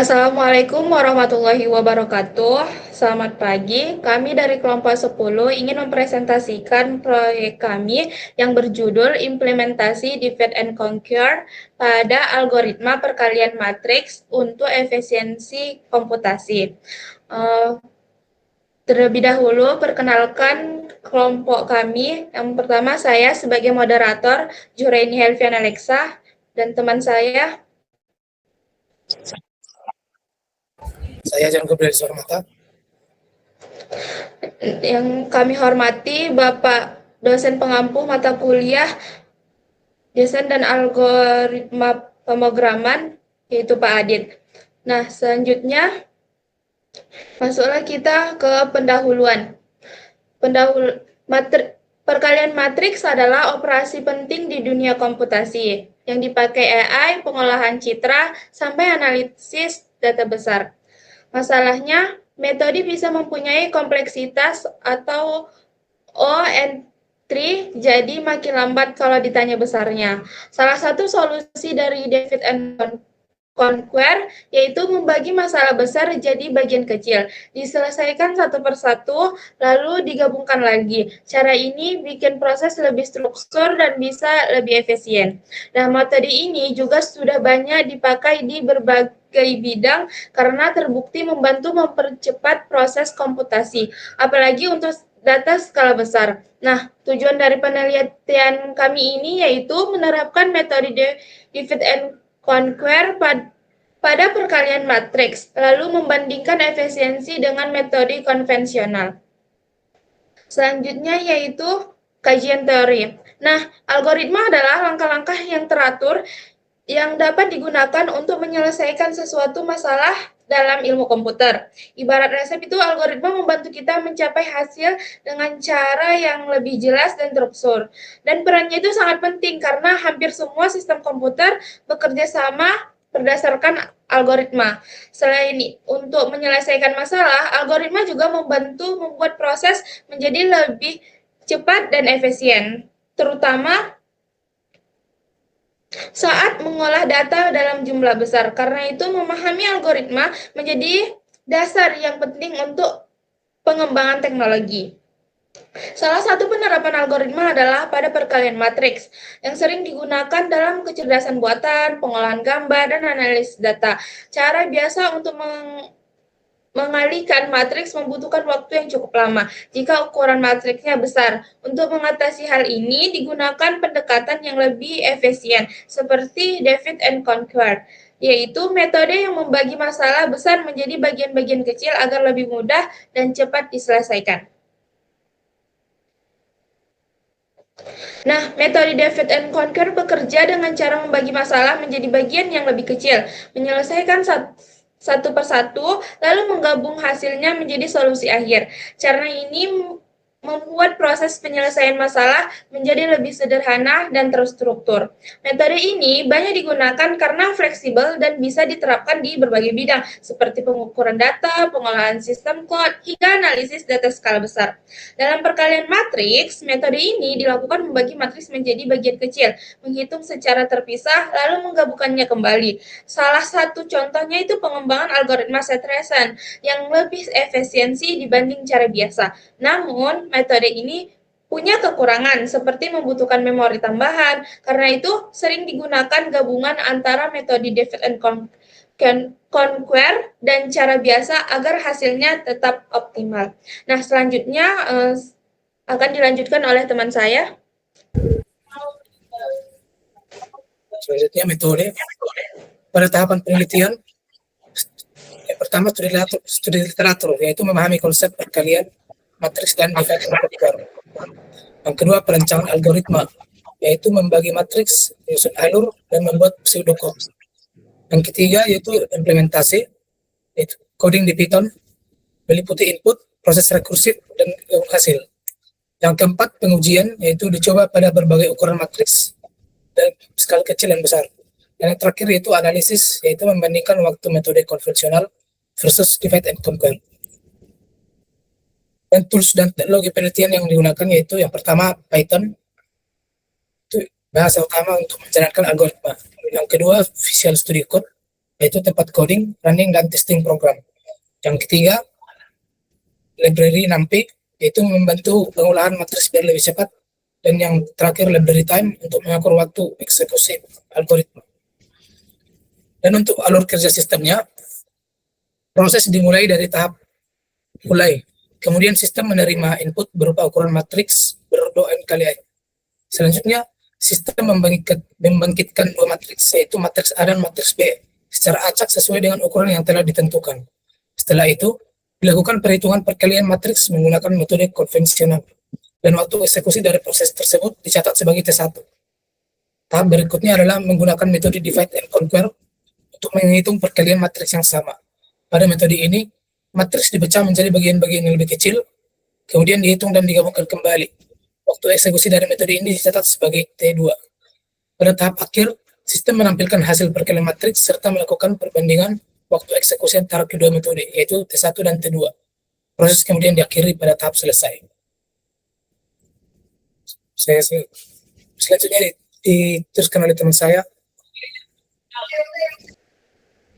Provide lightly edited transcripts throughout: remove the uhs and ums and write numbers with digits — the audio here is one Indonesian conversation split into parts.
Assalamualaikum warahmatullahi wabarakatuh. Selamat pagi. Kami dari kelompok 10 ingin mempresentasikan proyek kami yang berjudul Implementasi Divide and Conquer pada algoritma perkalian matriks untuk efisiensi komputasi. Eh, Terlebih dahulu, perkenalkan kelompok kami. Yang pertama, saya sebagai moderator, Juraini Helvian Alexa, dan teman saya. Saya Jan Gabriel Sormata. Yang kami hormati Bapak dosen pengampu mata kuliah desain dan algoritma pemrograman, yaitu Pak Adit. Nah, selanjutnya masuklah kita ke pendahuluan. Perkalian matriks adalah operasi penting di dunia komputasi yang dipakai AI, pengolahan citra, sampai analisis data besar. Masalahnya, metode bisa mempunyai kompleksitas atau O(n)3, jadi makin lambat kalau ditanya besarnya. Salah satu solusi dari Divide and Conquer yaitu membagi masalah besar jadi bagian kecil, diselesaikan satu persatu, lalu digabungkan lagi. Cara ini bikin proses lebih struktur dan bisa lebih efisien. Nah, metode ini juga sudah banyak dipakai di berbagai bidang karena terbukti membantu mempercepat proses komputasi, apalagi untuk data skala besar. Nah, tujuan dari penelitian kami ini yaitu menerapkan metode Divide and Conquer pada perkalian matriks, lalu membandingkan efisiensi dengan metode konvensional. Selanjutnya yaitu kajian teori. Nah, algoritma adalah langkah-langkah yang teratur yang dapat digunakan untuk menyelesaikan sesuatu masalah dalam ilmu komputer. Ibarat resep itu, algoritma membantu kita mencapai hasil dengan cara yang lebih jelas dan terstruktur. Dan perannya itu sangat penting karena hampir semua sistem komputer bekerja sama berdasarkan algoritma. Selain untuk menyelesaikan masalah, algoritma juga membantu membuat proses menjadi lebih cepat dan efisien, terutama saat mengolah data dalam jumlah besar. Karena itu, memahami algoritma menjadi dasar yang penting untuk pengembangan teknologi. Salah satu penerapan algoritma adalah pada perkalian matriks, yang sering digunakan dalam kecerdasan buatan, pengolahan gambar, dan analisis data. Cara biasa untuk mengalihkan matriks membutuhkan waktu yang cukup lama jika ukuran matriksnya besar. Untuk mengatasi hal ini, digunakan pendekatan yang lebih efisien, seperti Divide and Conquer, yaitu metode yang membagi masalah besar menjadi bagian-bagian kecil agar lebih mudah dan cepat diselesaikan. Nah, metode Divide and Conquer bekerja dengan cara membagi masalah menjadi bagian yang lebih kecil, menyelesaikan satu persatu, lalu menggabung hasilnya menjadi solusi akhir. Cara ini membuat proses penyelesaian masalah menjadi lebih sederhana dan terstruktur. Metode ini banyak digunakan karena fleksibel dan bisa diterapkan di berbagai bidang, seperti pengukuran data, pengolahan sistem code, hingga analisis data skala besar. Dalam perkalian matriks, metode ini dilakukan membagi matriks menjadi bagian kecil, menghitung secara terpisah, lalu menggabungkannya kembali. Salah satu contohnya itu pengembangan algoritma Set-Reason yang lebih efisiensi dibanding cara biasa. Namun, metode ini punya kekurangan seperti membutuhkan memori tambahan. Karena itu, sering digunakan gabungan antara metode Divide and Conquer dan cara biasa agar hasilnya tetap optimal. Nah, selanjutnya akan dilanjutkan oleh teman saya. Selanjutnya metode pada tahapan penelitian. Yang pertama, studi literatur, yaitu memahami konsep perkalian matriks dan divide and conquer. Yang kedua, perancangan algoritma, yaitu membagi matriks, menyusun alur, dan membuat pseudocode. Yang ketiga yaitu implementasi, yaitu coding di Python, meliputi input, proses rekursif, dan hasil. Yang keempat, pengujian, yaitu dicoba pada berbagai ukuran matriks dan skala kecil dan besar. Dan yang terakhir yaitu analisis, yaitu membandingkan waktu metode konvensional versus divide and conquer. Dan tools dan teknologi penelitian yang digunakan yaitu yang pertama Python, itu bahasa utama untuk menjalankan algoritma. Yang kedua Visual Studio Code, yaitu tempat coding, running, dan testing program. Yang ketiga, library NumPy, yaitu membantu pengolahan matriks biar lebih cepat. Dan yang terakhir, library time, untuk mengatur waktu eksekusi algoritma. Dan untuk alur kerja sistemnya, proses dimulai dari tahap mulai. Kemudian sistem menerima input berupa ukuran matriks berdua n kali i. Selanjutnya, sistem membangkitkan dua matriks, yaitu matriks A dan matriks B, secara acak sesuai dengan ukuran yang telah ditentukan. Setelah itu, dilakukan perhitungan perkalian matriks menggunakan metode konvensional, dan waktu eksekusi dari proses tersebut dicatat sebagai T1. Tahap berikutnya adalah menggunakan metode divide and conquer untuk menghitung perkalian matriks yang sama. Pada metode ini, matriks dipecah menjadi bagian-bagian yang lebih kecil, kemudian dihitung dan digabungkan kembali. Waktu eksekusi dari metode ini dicatat sebagai T2. Pada tahap akhir, sistem menampilkan hasil perkalian matriks serta melakukan perbandingan waktu eksekusi antara kedua metode, yaitu T1 dan T2. Proses kemudian diakhiri pada tahap selesai. Selanjutnya diteruskan oleh teman saya.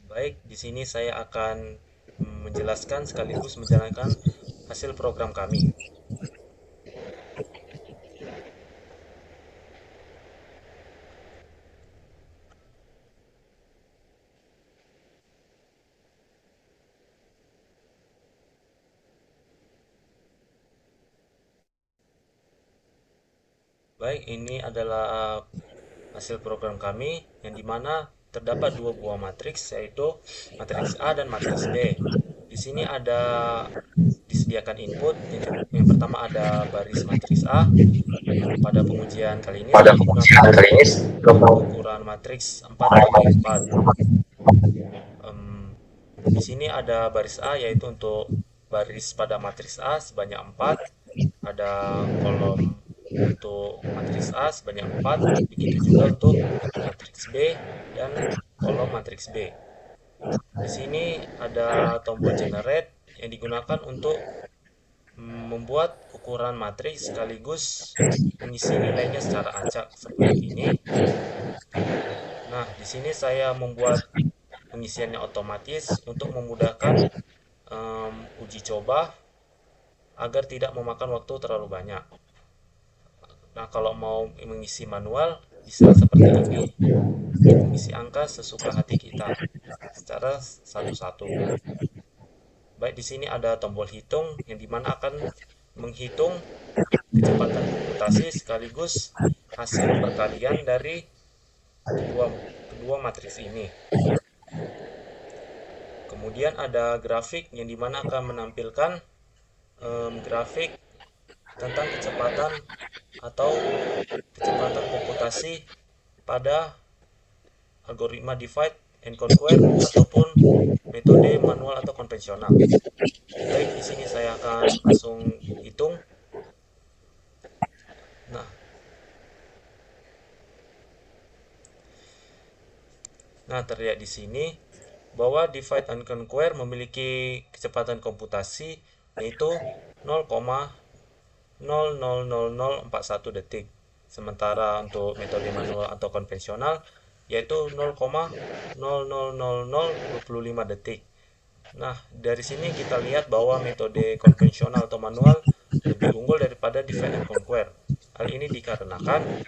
Baik, di sini saya akan menjelaskan sekaligus menjalankan hasil program kami. Baik, ini adalah hasil program kami yang dimana terdapat dua buah matriks, yaitu matriks A dan matriks B. Di sini ada disediakan input. Yang pertama ada baris matriks A. Pada pengujian kali ini ukuran matriks 4x4. Di sini ada baris A, yaitu untuk baris pada matriks A sebanyak 4. Ada kolom untuk matriks A sebanyak 4, begitu juga untuk matriks B dan kolom matriks B. Di sini ada tombol generate yang digunakan untuk membuat ukuran matriks sekaligus mengisi nilainya secara acak seperti ini. Nah, di sini saya membuat pengisiannya otomatis untuk memudahkan uji coba agar tidak memakan waktu terlalu banyak. Nah, kalau mau mengisi manual, bisa seperti ini. Mengisi angka sesuka hati kita, secara satu-satu. Baik, di sini ada tombol hitung, yang dimana akan menghitung kecepatan komputasi sekaligus hasil perkalian dari kedua matriks ini. Kemudian ada grafik, yang dimana akan menampilkan grafik tentang kecepatan atau kecepatan komputasi pada algoritma divide and conquer ataupun metode manual atau konvensional. Baik, di sini saya akan langsung hitung. Nah, terlihat di sini bahwa divide and conquer memiliki kecepatan komputasi yaitu 0,000041 detik. Sementara untuk metode manual atau konvensional yaitu 0,000025 detik. Nah, dari sini kita lihat bahwa metode konvensional atau manual lebih unggul daripada divide and conquer. Hal ini dikarenakan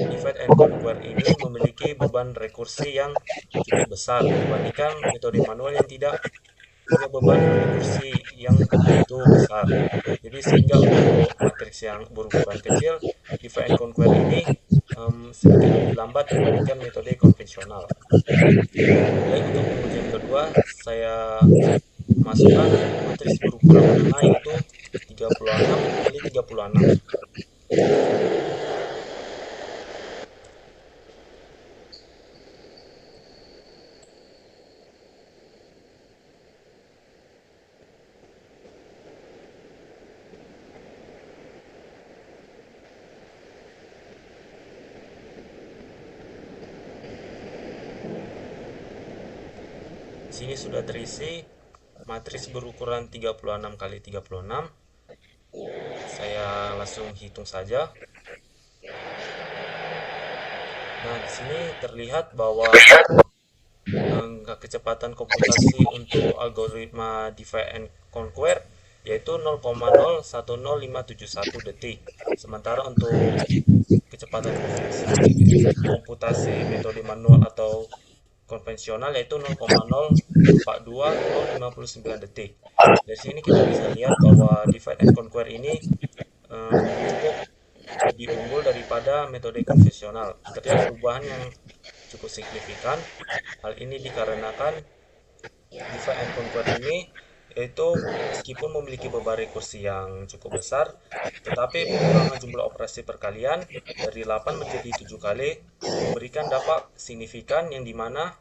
divide and conquer ini memiliki beban rekursi yang cukup besar dibandingkan metode manual yang tidak punya beban rekursi yang begitu besar. Jadi sehingga untuk matriks yang berukuran kecil, divide and conquer ini sedikit lebih lambat dibandingkan metode konvensional. Baik, untuk pengujian kedua, saya masukkan matriks berukuran 5, yaitu 36 kali 36. Di sini sudah terisi matriks berukuran 36 kali 36. Saya langsung hitung saja. Nah, di sini terlihat bahwa maka kecepatan komputasi untuk algoritma divide and conquer yaitu 0,010571 detik. Sementara untuk kecepatan komputasi metode manual atau konvensional yaitu 0,042059 detik. Dari sini kita bisa lihat bahwa divide and conquer ini cukup lebih unggul daripada metode konvensional. Terlihat perubahan yang cukup signifikan. Hal ini dikarenakan divide and conquer ini yaitu meskipun memiliki beban rekursi yang cukup besar, tetapi pengurangan jumlah operasi perkalian dari 8 menjadi 7 kali memberikan dampak signifikan yang dimana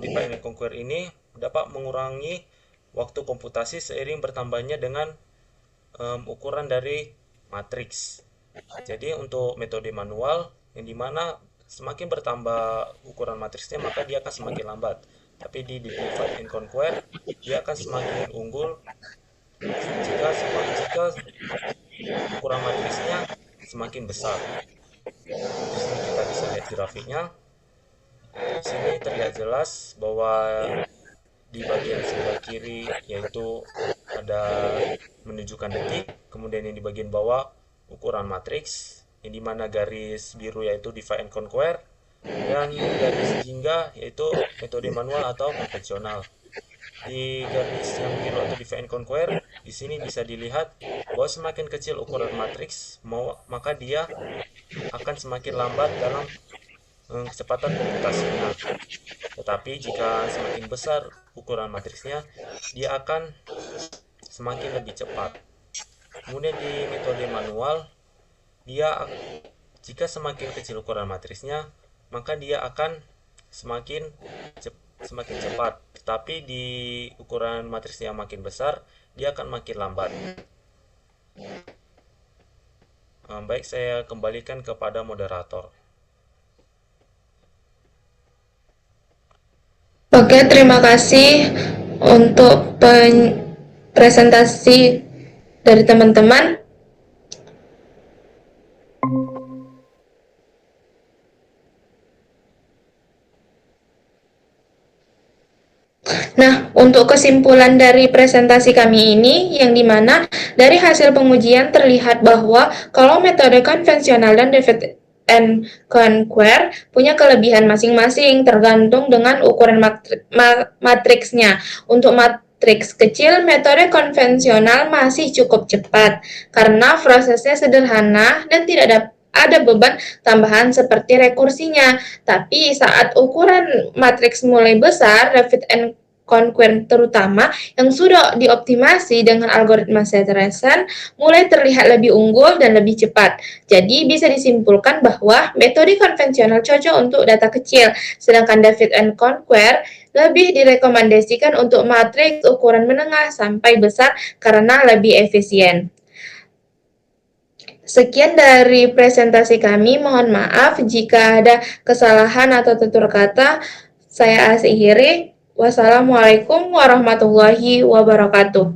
divide and conquer ini dapat mengurangi waktu komputasi seiring bertambahnya dengan ukuran dari matriks. Jadi untuk metode manual yang dimana semakin bertambah ukuran matriksnya maka dia akan semakin lambat. Tapi di divide and conquer dia akan semakin unggul jika ukuran matriksnya semakin besar. Di sini kita bisa lihat grafiknya. Di sini terlihat jelas bahwa di bagian sebelah kiri yaitu ada menunjukkan detik, kemudian yang di bagian bawah ukuran matriks, yang dimana garis biru yaitu divide and conquer, dan garis jingga yaitu metode manual atau konvensional. Di garis yang biru atau divide and conquer, di sini bisa dilihat bahwa semakin kecil ukuran matriks, maka dia akan semakin lambat dalam kecepatan komputasinya. Tetapi jika semakin besar ukuran matriksnya, dia akan semakin lebih cepat. Kemudian di metode manual, jika semakin kecil ukuran matriksnya, maka dia akan semakin cepat. Tetapi di ukuran matriks yang makin besar, dia akan makin lambat. Baik, saya kembalikan kepada moderator. Oke, terima kasih untuk presentasi dari teman-teman. Nah, untuk kesimpulan dari presentasi kami ini, yang dimana dari hasil pengujian terlihat bahwa kalau metode konvensional dan divide and conquer punya kelebihan masing-masing tergantung dengan ukuran matriksnya. Untuk matriks kecil, metode konvensional masih cukup cepat karena prosesnya sederhana dan tidak ada beban tambahan seperti rekursinya. Tapi saat ukuran matriks mulai besar, divide and conquer terutama yang sudah dioptimasi dengan algoritma Sederhana mulai terlihat lebih unggul dan lebih cepat. Jadi bisa disimpulkan bahwa metode konvensional cocok untuk data kecil, sedangkan divide and conquer lebih direkomendasikan untuk matriks ukuran menengah sampai besar karena lebih efisien. Sekian dari presentasi kami, mohon maaf jika ada kesalahan atau tutur kata. Saya akhiri. Wassalamualaikum warahmatullahi wabarakatuh.